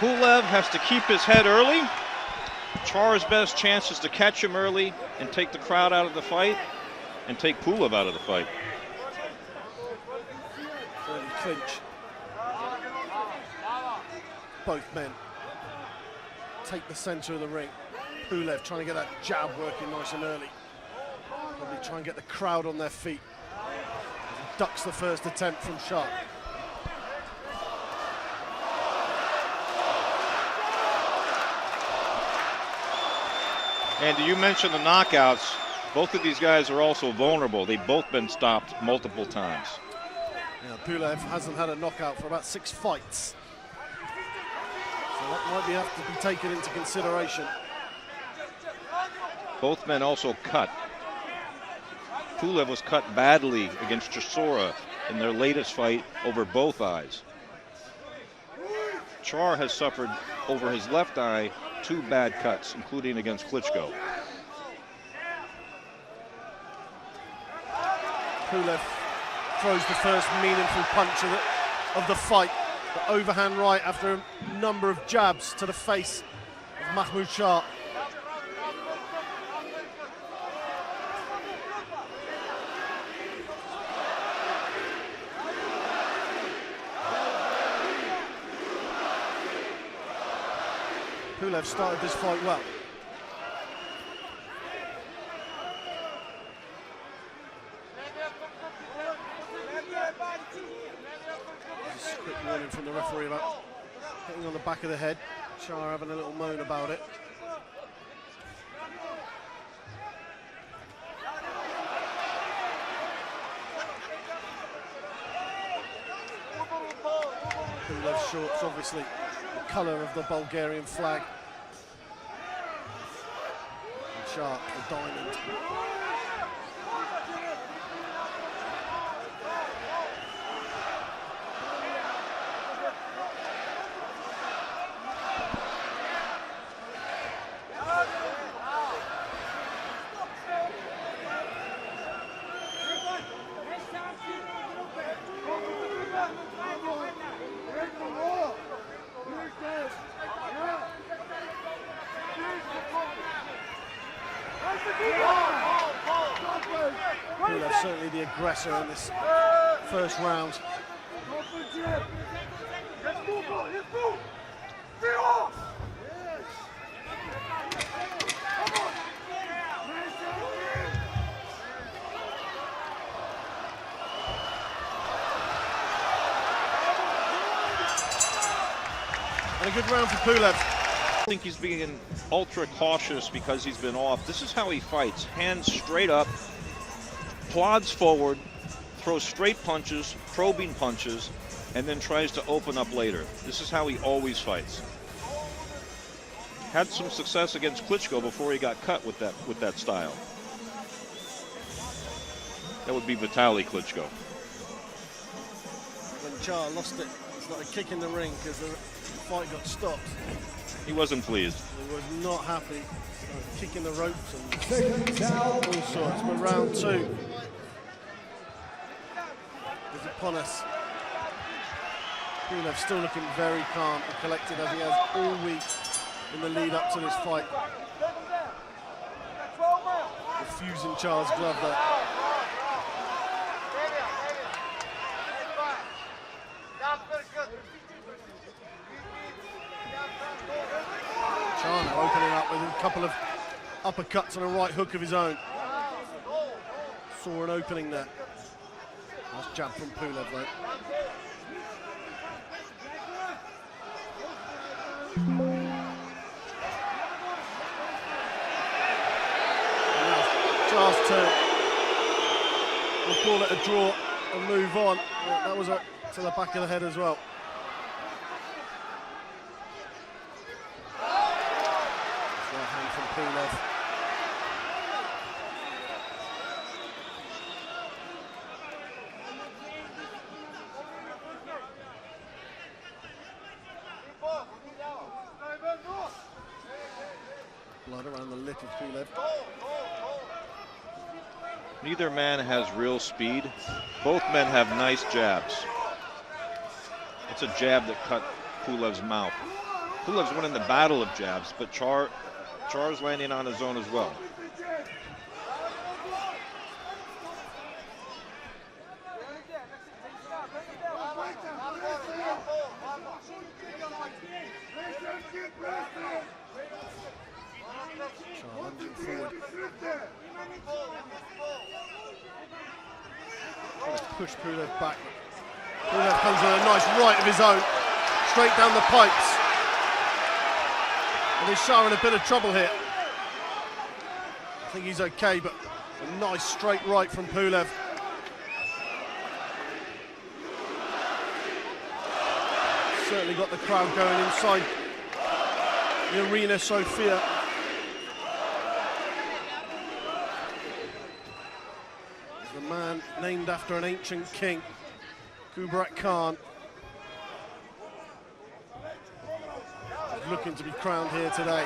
Pulev has to keep his head early. Charr's best chance is to catch him early and take the crowd out of the fight and take Pulev out of the fight. Early clinch. Both men take the center of the ring. Pulev trying to get that jab working nice and early. Probably try and get the crowd on their feet. He ducks the first attempt from Charr. And you mentioned the knockouts. Both of these guys are also vulnerable. They've both been stopped multiple times. Yeah, Pulev hasn't had a knockout for about 6 fights. So that might have to be taken into consideration. Both men also cut. Pulev was cut badly against Chisora in their latest fight over both eyes. Charr has suffered over his left eye 2 bad cuts, including against Klitschko. Pulev throws the first meaningful punch of the fight. The overhand right after a number of jabs to the face of Mahmoud Charr. Pulev started this fight well. Just a quick warning from the referee about hitting on the back of the head. Charr having a little moan about it. Pulev's shorts, obviously the colour of the Bulgarian flag. And Charr, the diamond. Pulev certainly the aggressor in this first round. And a good round for Pulev. I think he's being ultra cautious because he's been off. This is how he fights. Hands straight up, plods forward, throws straight punches, probing punches, and then tries to open up later. This is how he always fights. Had some success against Klitschko before he got cut with that style. That would be Vitaly Klitschko. When Charr lost it, it's like a kick in the ring because the fight got stopped. He wasn't pleased. He was not happy. Kicking the ropes and all sorts. But round 2 is upon us. Pulev still looking very calm and collected as he has all week in the lead up to this fight. Refusing Charr's glove there. Charr opening up with a couple of uppercuts and a right hook of his own. Saw an opening there. Nice jab from Pulev though. And now Charr's turn. We'll call it a draw and move on. That was to the back of the head as well. Pulev. Blood around the lip of Pulev. Neither man has real speed. Both men have nice jabs. It's a jab that cut Pulev's mouth. Pulev's winning the battle of jabs, but Charr's landing on his own as well. Trying to push Pulev back. Pulev comes with a nice right of his own, straight down the pipes. And he's Charr in a bit of trouble here. I think he's okay, but a nice straight right from Pulev. Certainly got the crowd going inside the arena, Sofia. The man named after an ancient king, Kubrat Khan, looking to be crowned here today.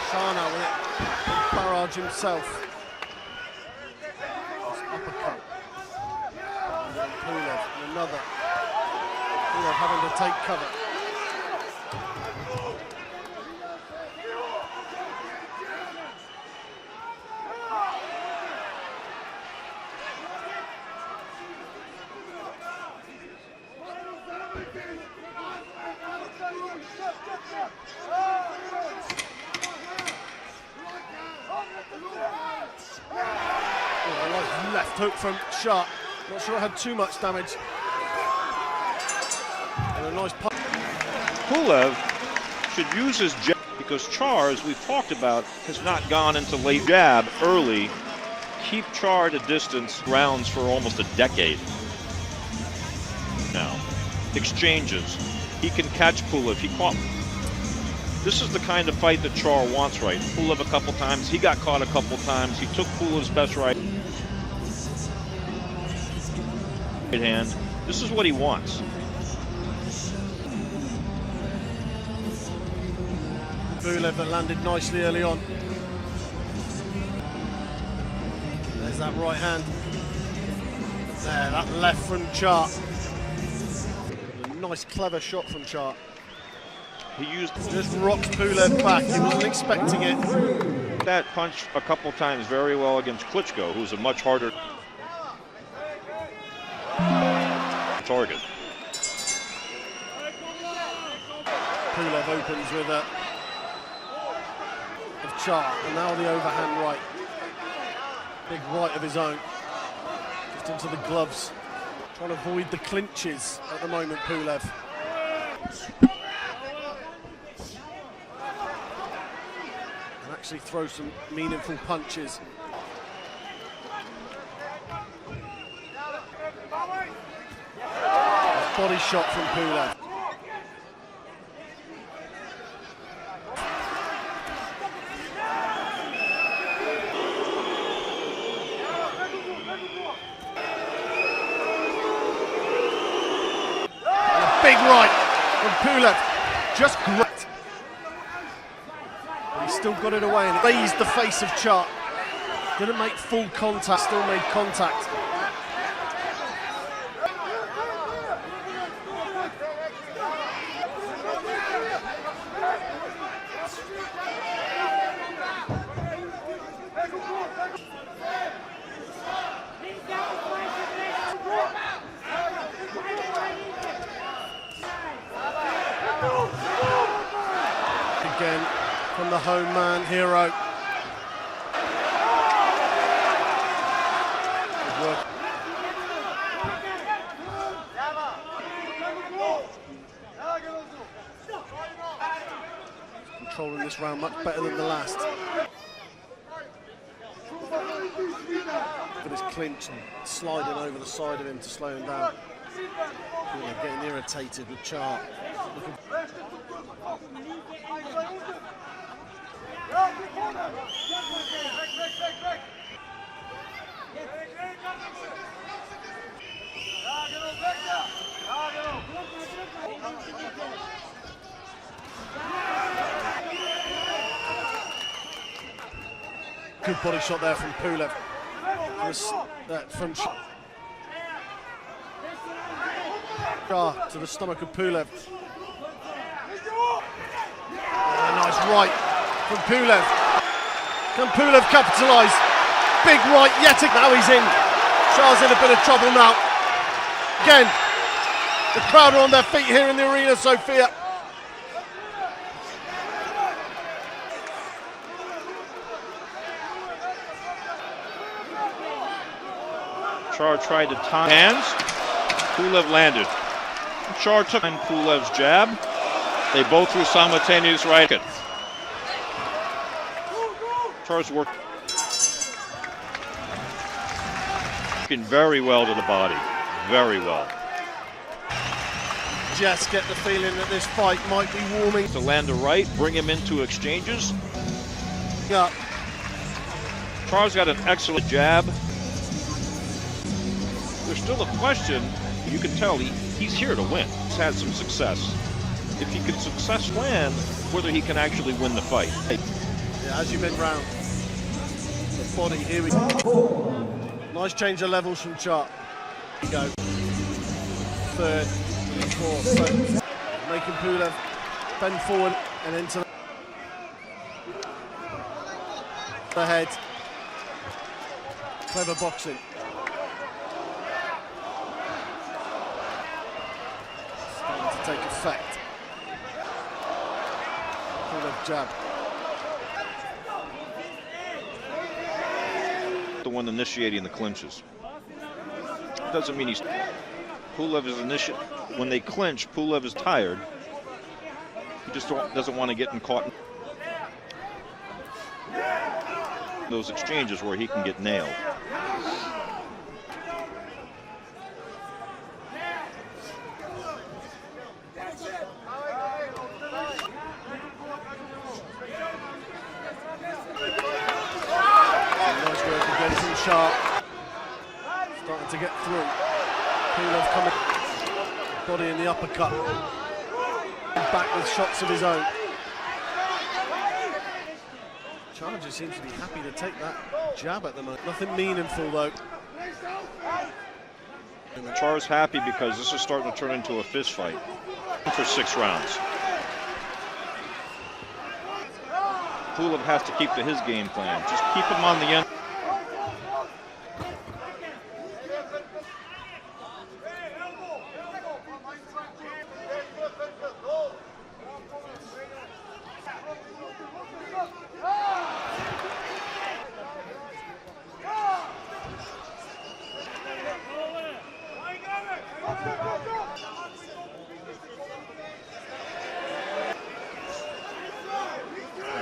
Shana with it, Barrage himself. This uppercut. Pulev, and another. Pulev having to take cover. Left hook from Charr. Not sure it had too much damage. And a nice punch. Pulev should use his jab because Charr, as we've talked about, has not gone into late jab early. Keep Charr at a distance rounds for almost a decade now. Exchanges. He can catch Pulev. He caught. This is the kind of fight that Charr wants, right? Pulev a couple times. He got caught a couple times. He took Pulev's best right hand. This is what he wants. Pulev that landed nicely early on. There's that right hand. There, that left from Charr. A nice, clever shot from Charr. He used just rocks Pulev back. He wasn't expecting it. That punch a couple times very well against Klitschko, who's a much harder target. Pulev opens with a of Charr, and now the overhand right. Big right of his own. Just into the gloves. Trying to avoid the clinches at the moment, Pulev. And actually throw some meaningful punches. Body shot from Pulev. And a big right from Pulev. Just great. But he's still got it away and raised the face of Charr. Didn't make full contact, still made contact. Again from the home man, hero. Good work. Controlling this round much better than the last. With his clinch and sliding over the side of him to slow him down. Getting irritated with Charr. Good body shot there from Pulev. From Charr to the stomach of Pulev. Nice right from Pulev. Can Pulev capitalise? Big right yet again. Now he's in. Charr's in a bit of trouble now. Again, the crowd are on their feet here in the arena, Sofia. Charr tried to tie hands. Pulev landed. Charr took Pulev's jab. They both threw simultaneous right. Charr's working very well to the body. Very well. Just get the feeling that this fight might be warming. To land a right, bring him into exchanges. Yeah. Charr's got an excellent jab. There's still a question. You can tell he's here to win. He's had some success. If he can successfully land, whether he can actually win the fight. Yeah, as you bend round. The body, here we go. Nice change of levels from Charr. Here we go. Third, fourth. So making Pulev bend forward and into the head. Clever boxing. Starting to take effect. Pulev jab. The one initiating the clinches. Doesn't mean he's... Pulev is when they clinch, Pulev is tired. He just doesn't want to get caught in those exchanges where he can get nailed. Nice work again from Charr. Starting to get through. Pulev coming, body in the uppercut. Back with shots of his own. Charr just seems to be happy to take that jab at the moment. Nothing meaningful though. Charr's happy because this is starting to turn into a fist fight for 6 rounds. Pulev has to keep to his game plan. Just keep him on the end.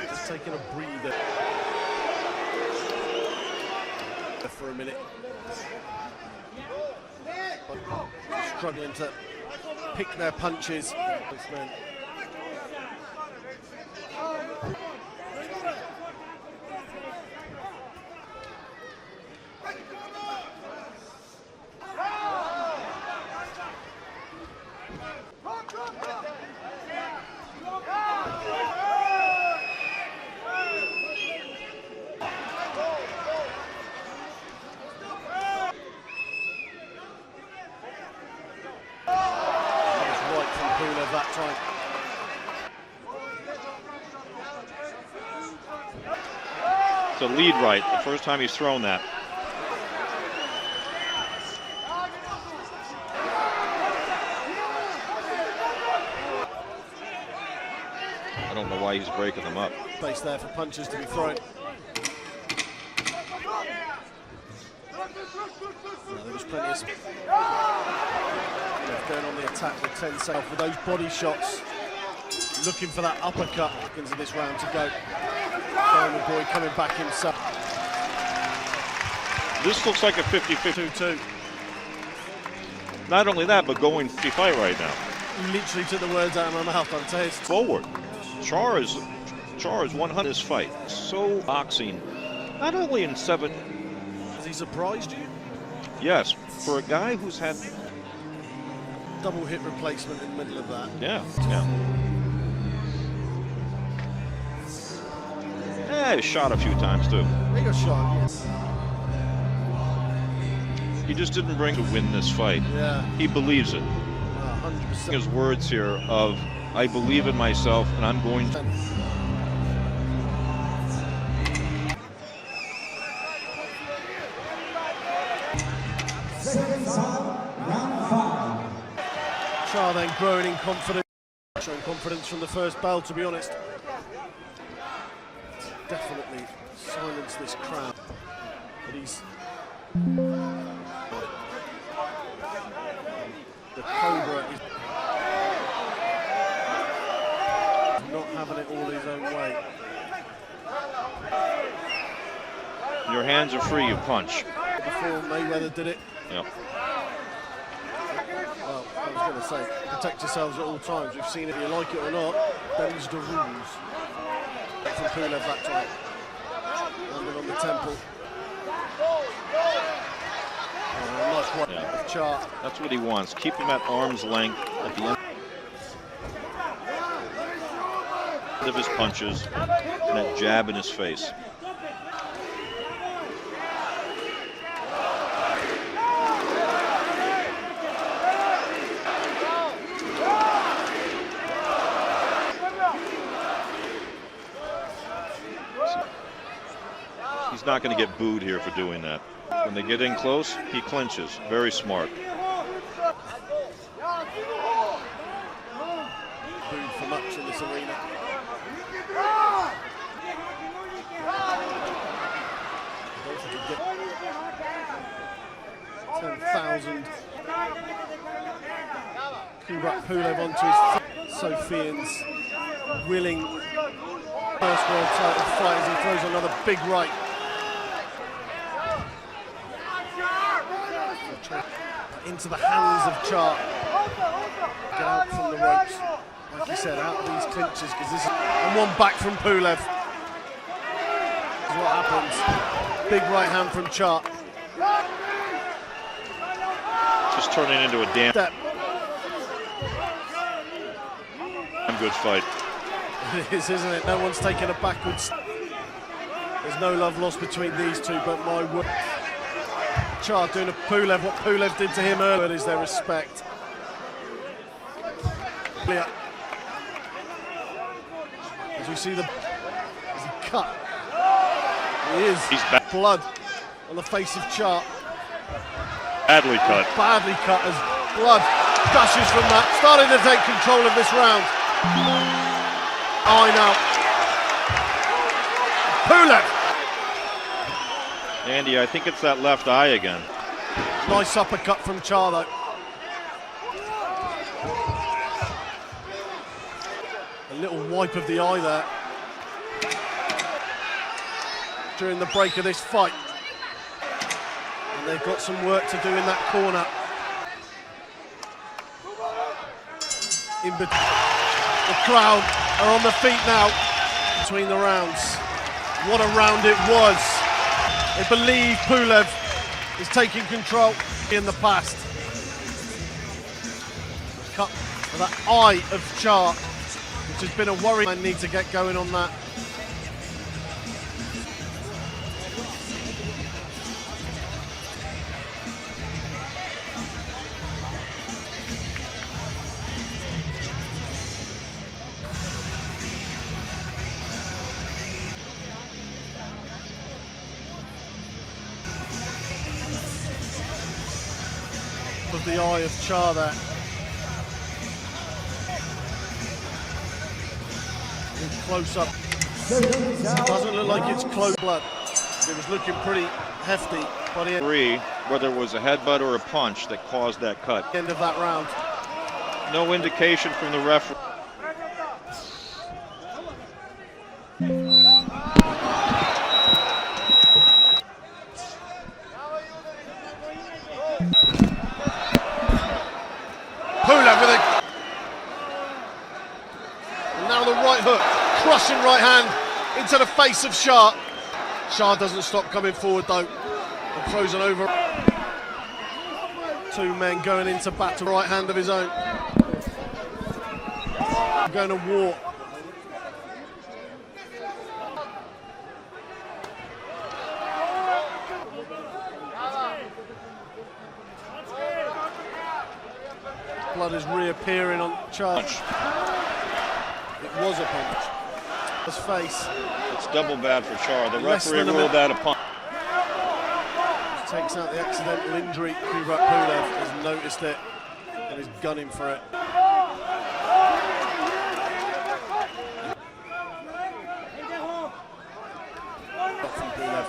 Just taking a breather for a minute. But struggling to pick their punches. That time. It's a lead right, the first time he's thrown that. I don't know why he's breaking them up. Space there for punches to be thrown. No, there was plenty of going on the attack with 10 seconds with those body shots, looking for that uppercut into this round to go. Diamond Boy coming back himself. This looks like a 50-50. 2-2. Not only that, but going 50 fight right now. Literally took the words out of my mouth. I'll tell you. Forward. Charr is 100 this fight. So boxing, not only in 7. Has he surprised you? Yes, for a guy who's had double hip replacement in the middle of that. Yeah. Yeah, he shot a few times too. He got shot, yes. He just didn't bring to win this fight. Yeah. He believes it. His words here of, I believe in myself and I'm going to. Charr then growing in confidence. Showing confidence from the first bell, to be honest. Definitely silence this crowd. But he's... The Cobra is not having it all his own way. Your hands are free, you punch. Before Mayweather did it. Yep. Well, I was going to say, protect yourselves at all times. We've seen it, you like it or not, them's the rules. From Pulev that time. Landed on the temple. Nice one of Charr. That's what he wants. Keep him at arm's length at the end of his punches and that jab in his face. He's not going to get booed here for doing that. When they get in close, he clinches. Very smart. Booed for much in this arena. Don't think he'd get 10,000. Kubrat Pulev onto his Sofian's willing first world title fight as he throws another big right. Into the hands of Charr. Get out from the ropes. Like you said, out of these clinches, because this is... And one back from Pulev. This is what happens. Big right hand from Charr. Just turning into a damn good fight. It is, isn't it? No one's taking a backwards. There's no love lost between these two, but my word. Charr doing to Pulev what Pulev did to him earlier is their respect. Yeah. As we see the cut. He is. He's back. Blood on the face of Charr. Badly cut. Badly cut as blood gushes from that. Starting to take control of this round. I know. Pulev. Andy, I think it's that left eye again. Nice uppercut from Charr though. A little wipe of the eye there. During the break of this fight. And they've got some work to do in that corner. The crowd are on the feet now between the rounds. What a round it was. They believe Pulev is taking control in the past. Cut for that eye of Charr, which has been a worry. I need to get going on that. Of the eye of Charr there. In close up. Doesn't look like it's close blood. It was looking pretty hefty, but he whether it was a headbutt or a punch that caused that cut. End of that round. No indication from the referee. Pulev with it. And now the right hook, crushing right hand into the face of Charr. Charr doesn't stop coming forward though, and throws an over. Two men going into battle, right hand of his own. Going to war. blood is reappearing on Charr. It was a punch. His face. It's double bad for Charr. The referee ruled that a punch. Takes out the accidental injury. Kubrat Pulev has noticed it and is gunning for it. From Pulev.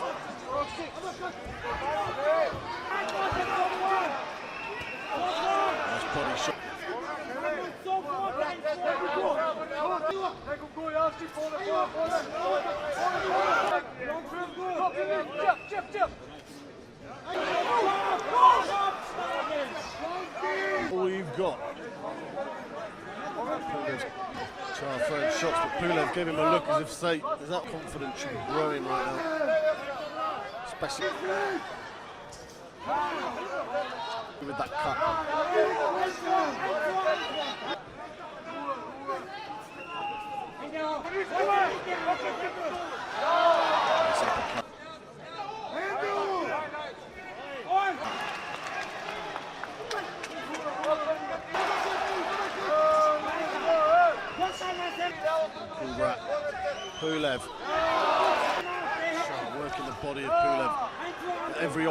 Nice body shot. All you've got. Pulev's Charr throwing shots, but Pulev gave him a look as if to say, is that confidence growing right now? Especially with that cut. Kubrat Pulev. Charr working the body of Pulev at every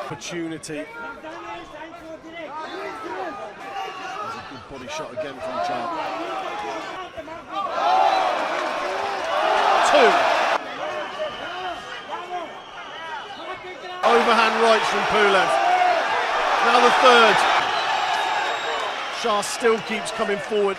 opportunity. There's a good body shot again from Charr. 2. Overhand rights from Pulev. Now the third. Charr still keeps coming forward.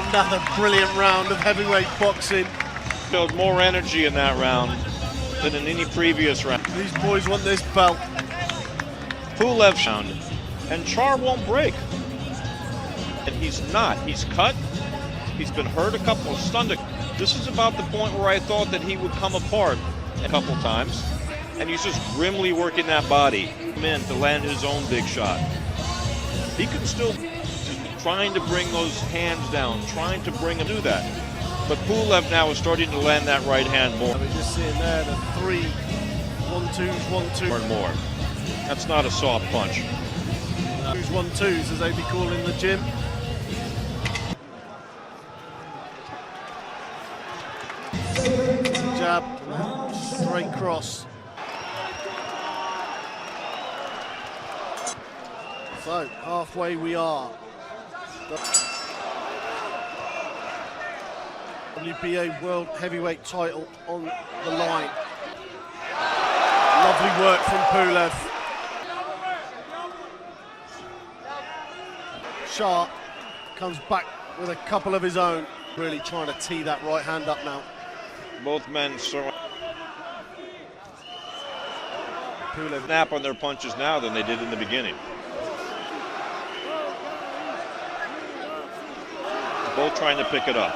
Another brilliant round of heavyweight boxing. Showed more energy in that round than in any previous round. These boys want this belt. Pulev round, and Charr won't break. And he's not. He's cut. He's been hurt a couple of stunning. This is about the point where I thought that he would come apart a couple times, and he's just grimly working that body in to land his own big shot. He can still trying to bring those hands down, trying to bring him to that. But Pulev now is starting to land that right hand more. We're just seeing there the 3 1-2s, 1-2. More and more. That's not a soft punch. 1-2s, as they be calling in the gym. Jab, straight cross. So, halfway we are. WBA World Heavyweight title on the line. Lovely work from Pulev. Charr comes back with a couple of his own. Really trying to tee that right hand up now. Both men Pulev snap on their punches now than they did in the beginning. Both trying to pick it up.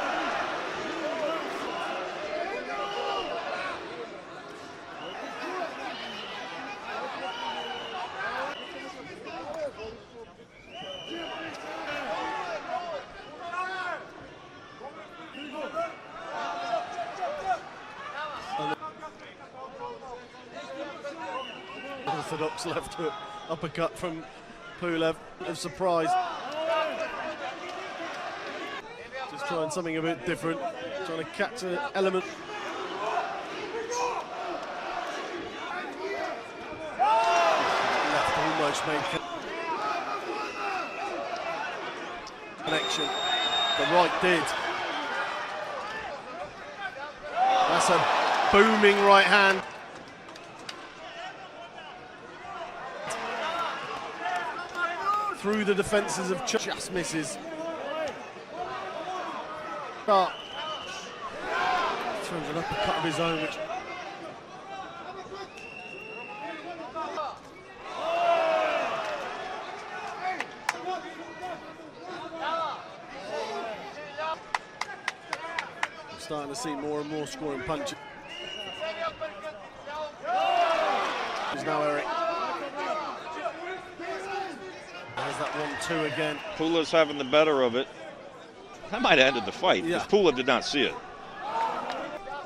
Orthodox left hook uppercut from Pulev of surprise. Just trying something a bit different, trying to catch an element. Left almost made connection. The right did. That's a booming right hand. Through the defences of Charr, just misses. Charr throws an uppercut of his own, which starting to see more and more scoring punches. There's now Eric. There's that 1-2 again. Pulev's having the better of it. That might have ended the fight if Pulev did not see it.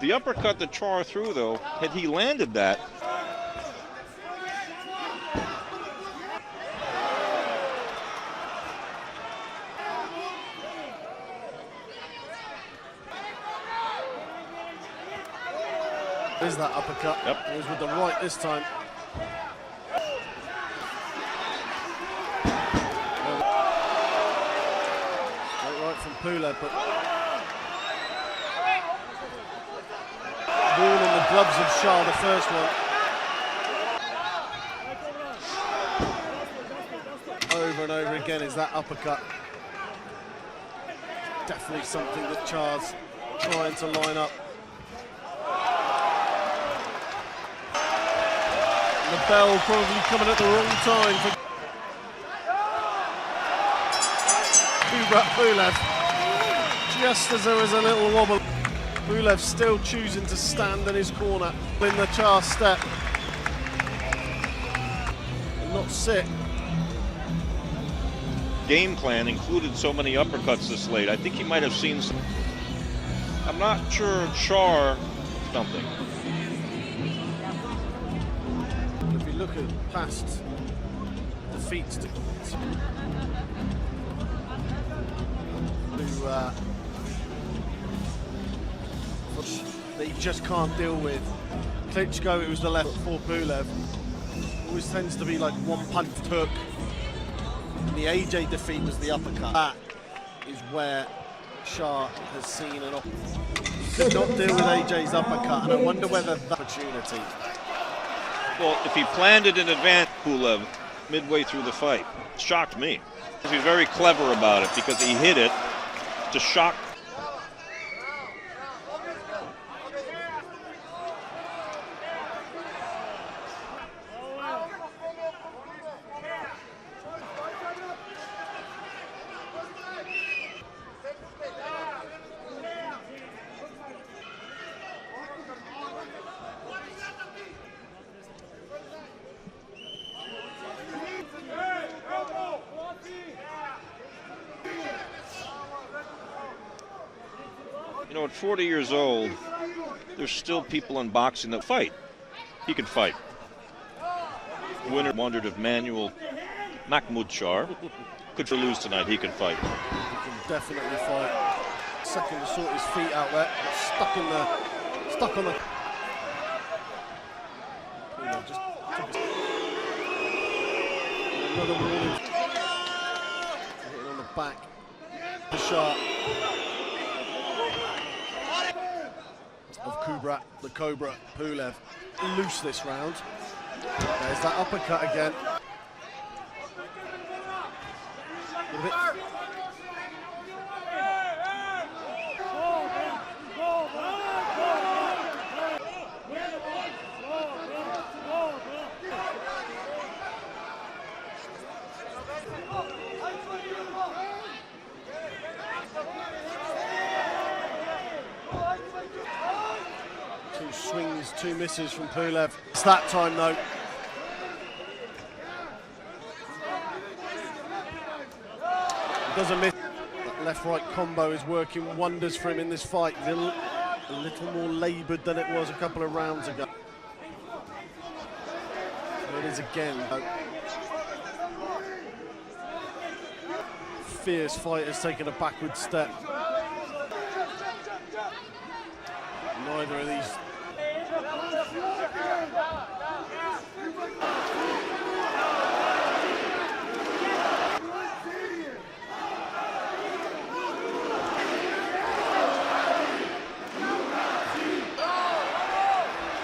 The uppercut that Charr threw, though, had he landed that, there's that uppercut. Yep. It was with the right this time. Straight right from Pulev, but ball in the gloves of Charr, the first one. Over and over again is that uppercut. Definitely something that Charr's trying to line up. The bell probably coming at the wrong time for Kubrat Pulev. Just as there was a little wobble, Pulev still choosing to stand in his corner in the Charr step and not sit. game plan included so many uppercuts this late. I think he might have seen some. I'm not sure Charr something. If you look at past defeats that he just can't deal with. Klitschko, it was the left for Pulev. Always tends to be like one punch took. And the AJ defeat was the uppercut. That is where Charr has seen an opportunity. Did not deal with AJ's uppercut, and I wonder whether that opportunity. Well, if he planned it in advance, Pulev, midway through the fight, shocked me. He was very clever about it because he hit it to shock. You know, at 40 years old, there's still people in boxing that fight. He could fight. The winner wondered if Mahmoud Charr could lose tonight. He can fight. He can definitely fight. Second to sort his feet out there. Stuck on the. Just took another warning. Hitting on the back. The shot of Kubrat, the Cobra Pulev, loose this round. There's that uppercut again. A bit. Two swings, two misses from Pulev. It's that time though. Doesn't miss. That left-right combo is working wonders for him in this fight. A little more laboured than it was a couple of rounds ago. There it is again. Fierce fighter's taken a backward step. Neither of these.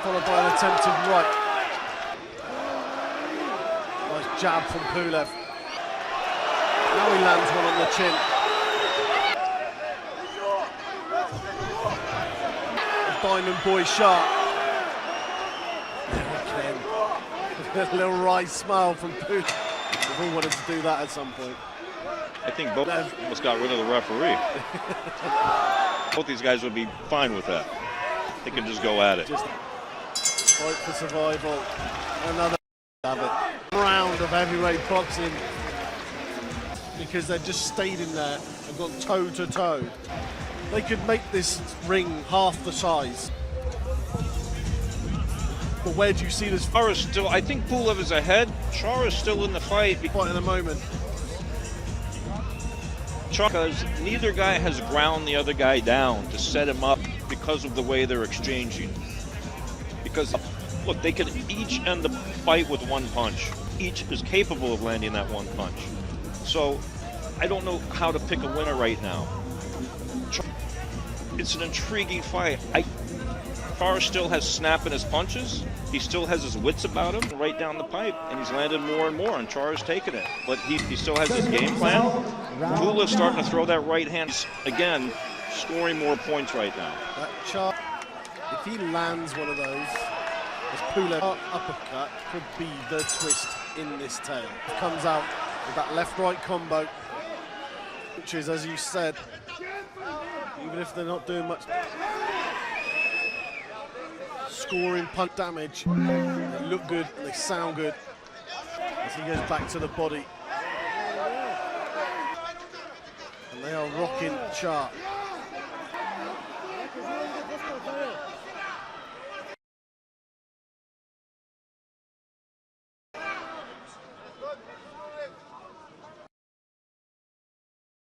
Followed by an attempted right. Nice jab from Pulev. Now he lands one on the chin. Diamond Boy sharp. A little wry smile from Pulev. We've all wanted to do that at some point. I think both almost got rid of the referee. Both these guys would be fine with that. They can just go at it. Just fight for survival. Another round of heavyweight boxing because they've just stayed in there and gone toe to toe. They could make this ring half the size. But where do you see this? Charr is still, I think Pulev is ahead. Charr is still in the fight. Fight in a moment. Because neither guy has ground the other guy down to set him up because of the way they're exchanging. Because, look, they can each end the fight with one punch. Each is capable of landing that one punch. So, I don't know how to pick a winner right now. It's an intriguing fight. Charr still has snap in his punches. He still has his wits about him right down the pipe, and he's landed more and more, and Charr's taken it. But he still has his game plan. Pulev's starting to throw that right hand. Again, scoring more points right now. That Charr, if he lands one of those, this Pulev uppercut could be the twist in this tale. He comes out with that left-right combo, which is, as you said, even if they're not doing much, scoring punch damage. They look good, they sound good. As he goes back to the body. And they are rocking Charr.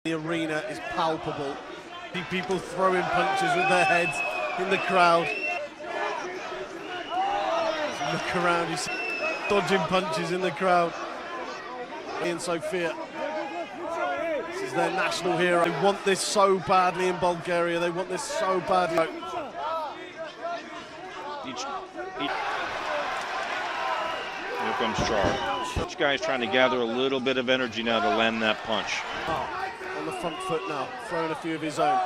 The arena is palpable. See people throwing punches with their heads in the crowd. As you look around, you see dodging punches in the crowd. And Sofia, this is their national hero. They want this so badly in Bulgaria. They want this so badly. Here comes Charr. Each guy's trying to gather a little bit of energy now to land that punch. On the front foot now, throwing a few of his own.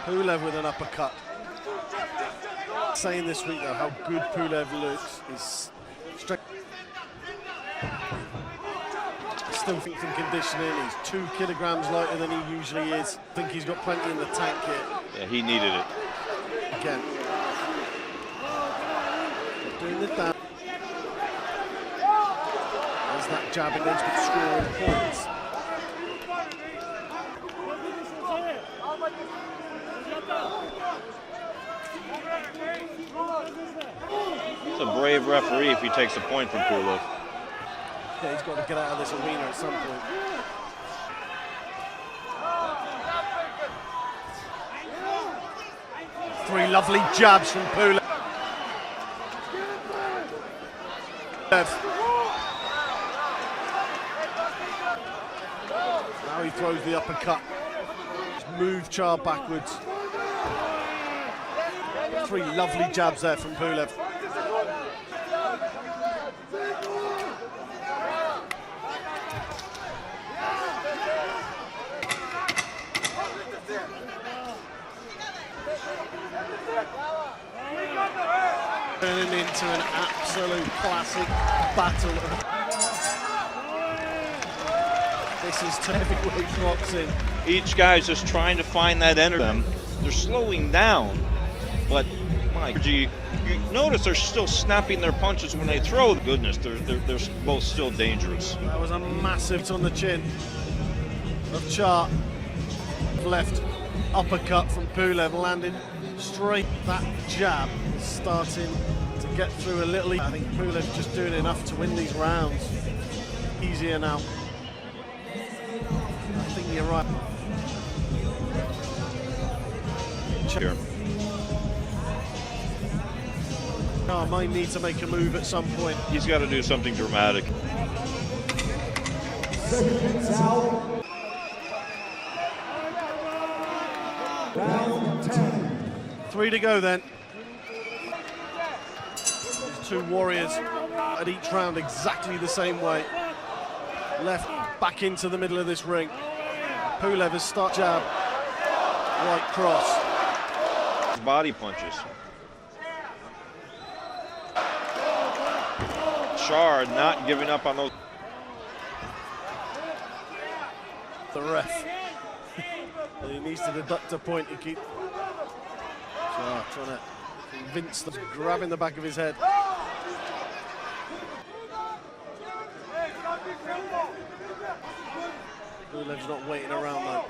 Pulev with an uppercut. Saying this week though how good Pulev looks is straight. Still thinks in conditioning. He's 2 kilograms lighter than he usually is. I think he's got plenty in the tank here. Yeah, he needed it. Again. Doing the damage. There's that jab against but scoring points. It's a brave referee if he takes a point from Pulev. Yeah, he's got to get out of this arena at some point. Three lovely jabs from Pulev. Now he throws the uppercut. Just move Charr backwards. 3 lovely jabs there from Pulev. Turning into an absolute classic battle. This is heavyweight boxing. Each guy's just trying to find that energy. They're slowing down, but my you notice they're still snapping their punches when they throw. Goodness, they're both still dangerous. That was a massive hit on the chin of Charr. Left uppercut from Pulev landed straight. That jab is starting to get through a little. I think Pulev's just doing enough to win these rounds. Easier now. I think you're right. Here. Charr might need to make a move at some point. He's got to do something dramatic. 3 to go then. These 2 warriors at each round exactly the same way. Left back into the middle of this ring. Pulev has started jab, right cross. Body punches. Charr not giving up on those. the ref. He needs to deduct a point to keep. Charr trying to convince them, grabbing the back of his head. Pulev's not waiting around though.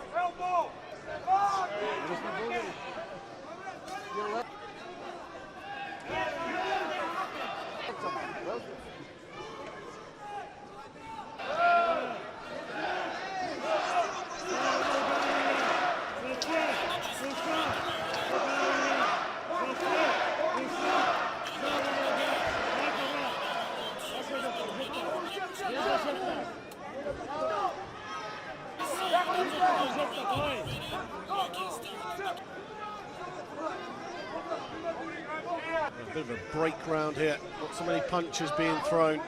A bit of a break round here. Not so many punches being thrown.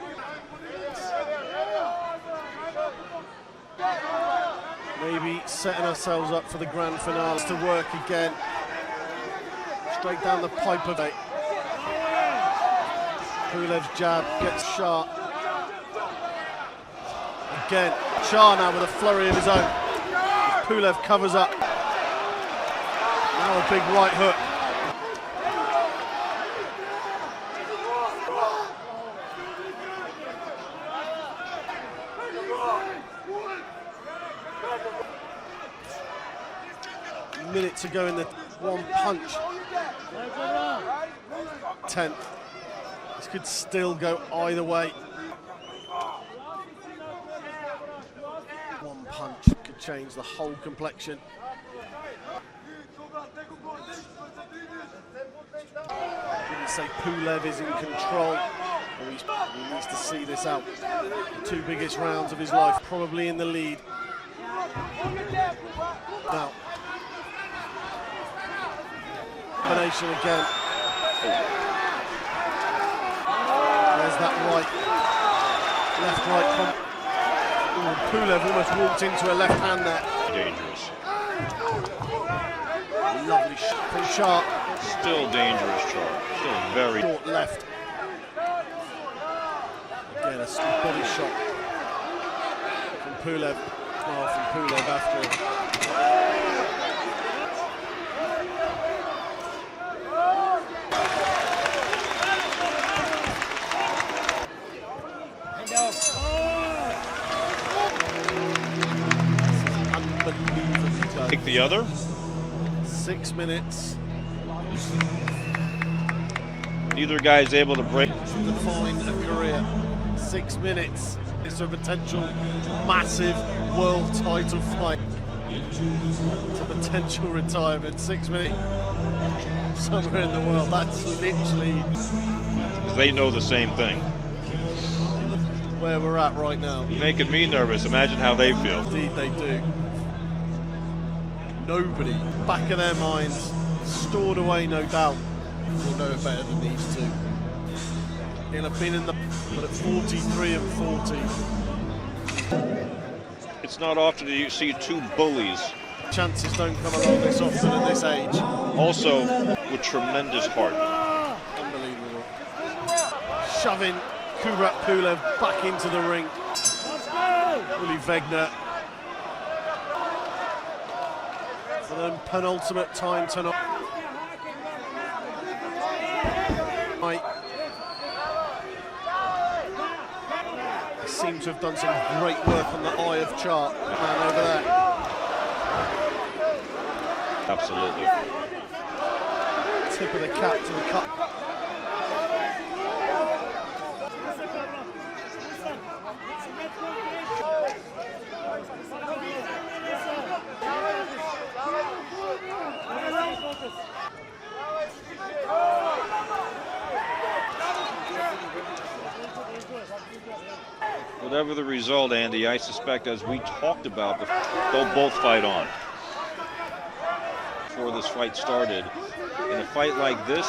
Maybe setting ourselves up for the grand finale to work again. Straight down the pipe of it. Pulev's jab gets sharp. Again, Charr now with a flurry of his own. Pulev covers up. Now a big right hook. Minutes ago in the one punch. 10th. This could still go either way. One punch could change the whole complexion. Didn't say Pulev is in control. He needs to see this out. The two biggest rounds of his life, probably in the lead. Now, combination again. There's that right, left-right. Pulev almost walked into a left hand there. Dangerous. Lovely shot from Charr. Still dangerous, Charr. Still very short left. Again, a body shot from Pulev. Smile from Pulev after him. Take the other. 6 minutes. Neither guy is able to break. Define a career. 6 minutes. It's a potential massive world title fight. It's a potential retirement. 6 minutes. Somewhere in the world. That's literally. They know the same thing. Where we're at right now. You're making me nervous. Imagine how they feel. Indeed, they do. Nobody, back of their minds, stored away, no doubt, will know it better than these two. He'll have been in the, but at 43 and 40. It's not often that you see two bullies. Chances don't come along this often at this age. Also with tremendous heart. Unbelievable. Shoving Kubrat Pulev back into the ring. Uli Wegner. For the penultimate time tonight. They seem to have done some great work on the eye of Charr, man over there. Absolutely. Tip of the cap to the cup. Whatever the result, Andy, I suspect, as we talked about, they'll both fight on. Before this fight started, in a fight like this,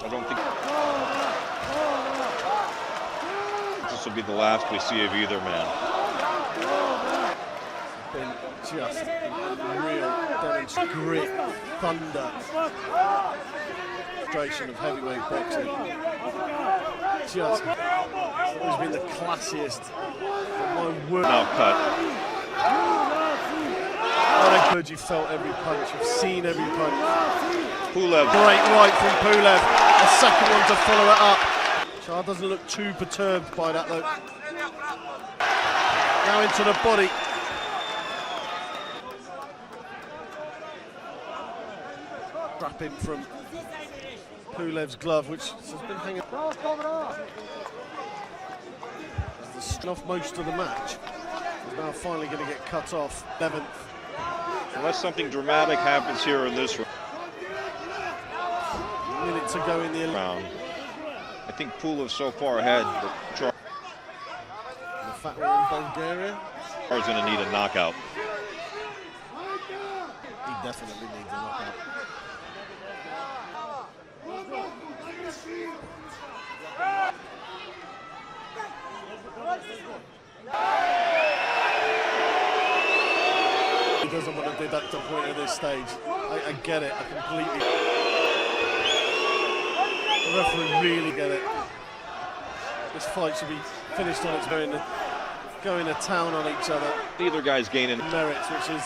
I don't think this will be the last we see of either man. Been just real grit, thunder, demonstration of heavyweight boxing. Just always been the classiest. My word. Now cut. What a good, you felt every punch, you've seen every punch. Pulev. Great right from Pulev. A second one to follow it up. Charr doesn't look too perturbed by that though. Now into the body. Wrapping from Pulev's glove, which has been hanging off most of the match. Is now finally going to get cut off. 11th. Unless something dramatic happens here in this Minute to go in the round. I think Pulev so far ahead, but Charr The fact we're in Bulgaria. is going to need a knockout. He definitely needs a knockout. He doesn't want to deduct a point at this stage. I get it, I completely. The referee really get it. This fight should be finished on its own, going to town on each other. Neither guy's gaining Merits, which is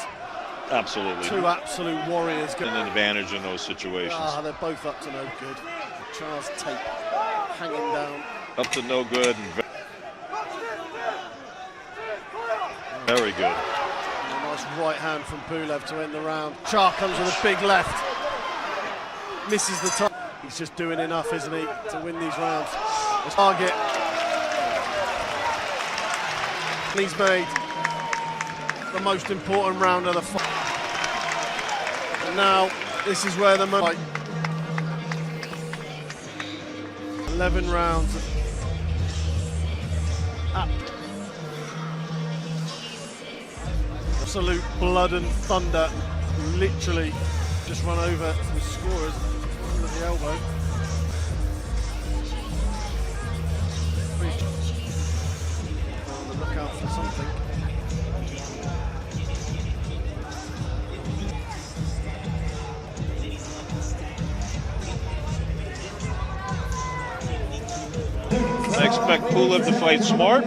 absolutely two absolute warriors. an advantage in those situations. They're both up to no good. Charr's tape hanging down. Up to no good and very good. And a nice right hand from Pulev to end the round. Charr comes with a big left. Misses the top. He's just doing enough, isn't he, to win these rounds. The target. He's made the most important round of the fight. And now, this is where the fight. 11 rounds. Absolute blood and thunder. Literally just run over some scorers at the elbow. On the lookout for something. I expect Pulev to fight smart.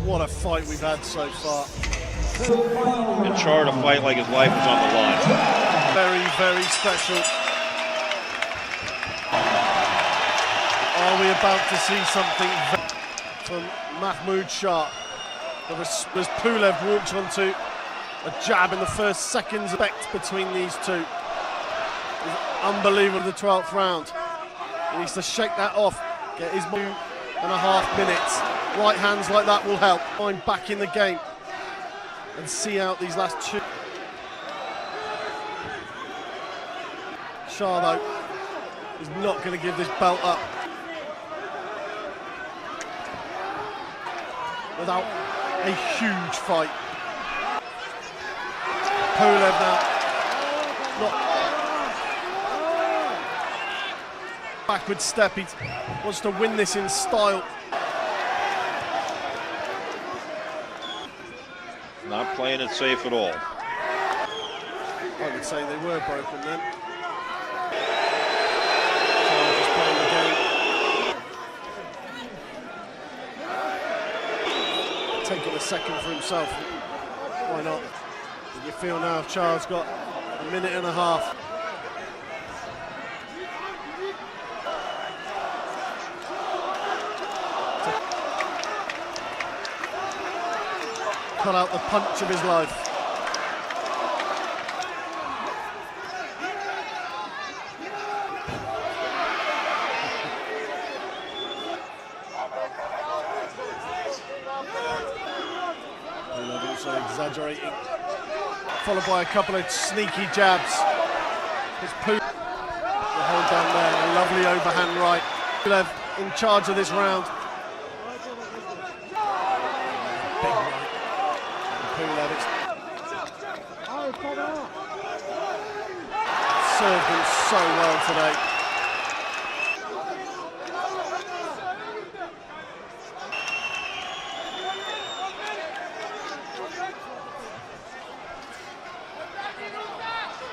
What a fight we've had so far. And Charr to fight like his life is on the line. Very, very special. Are we about to see something from Mahmoud Charr? As Pulev walks onto a jab in the first seconds effect between these two. It's unbelievable, the 12th round. He needs to shake that off, get his 2.5 minutes. Right hands like that will help. I'm back in the game and see out these last two. Charr, though, is not going to give this belt up without a huge fight. Pulev now, not backward step. He wants to win this in style. Not playing it safe at all. I would say they were broken then. Charr just playing the game. Taking a second for himself. Why not? You feel now Charr's got a minute and a half. Cut out the punch of his life. Pulev also exaggerating, followed by a couple of sneaky jabs. It's Pulev, the hold down there, a lovely overhand right. Pulev in charge of this round. Big right. Pulev, served him so well today.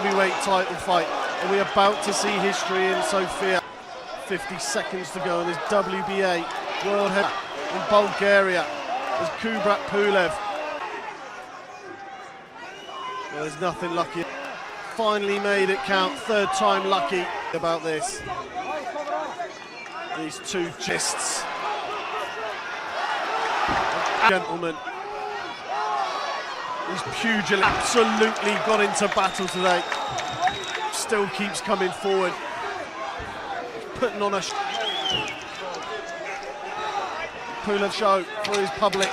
Heavyweight title fight, and we're about to see history in Sofia. 50 seconds to go in this WBA World Heavyweight in Bulgaria. There's Kubrat Pulev. Well, there's nothing lucky. Finally made it count, third time lucky about this. These two gists. Gentlemen. These pugilists absolutely got into battle today. Still keeps coming forward. Putting on a Pulev show for his public.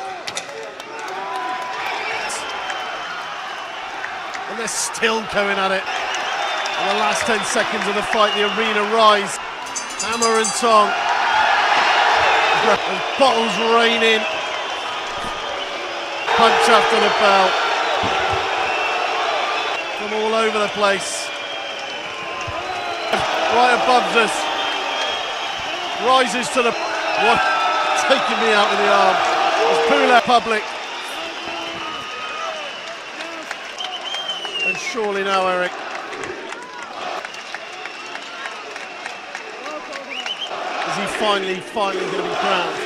And they're still going at it. In the last 10 seconds of the fight, the arena rise. Hammer and tong. And bottles raining. Punch after the bell. From all over the place. Right above us. Rises to the... What? Taking me out with the arm. It's Pulev public. And surely now, Eric. Is he finally going to be crowned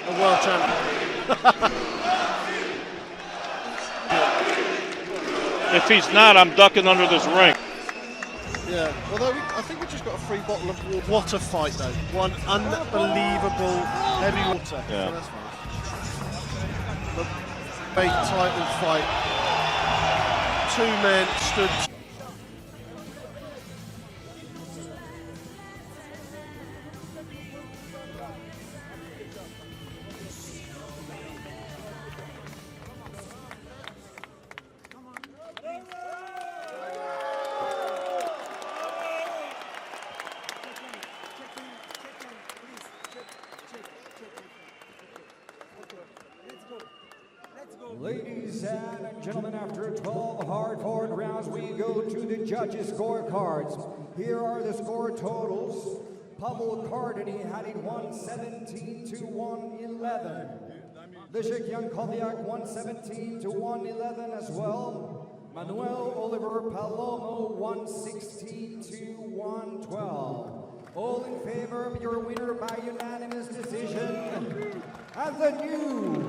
a world champion? If he's not, I'm ducking under this ring. Yeah, although I think we just got a free bottle of water. What a fight, though. One unbelievable heavy water. Yeah. So that's fine. The big title fight. Two men stood. Ladies and gentlemen, after 12 hard-fought rounds, we go to the judges' scorecards. Here are the score totals. Pavel Kardeny had it 117 to 111. Leszek Jankowiak 117 to 111 as well. Manuel Oliver Palomo 116 to 112. All in favor of your winner by unanimous decision. And the new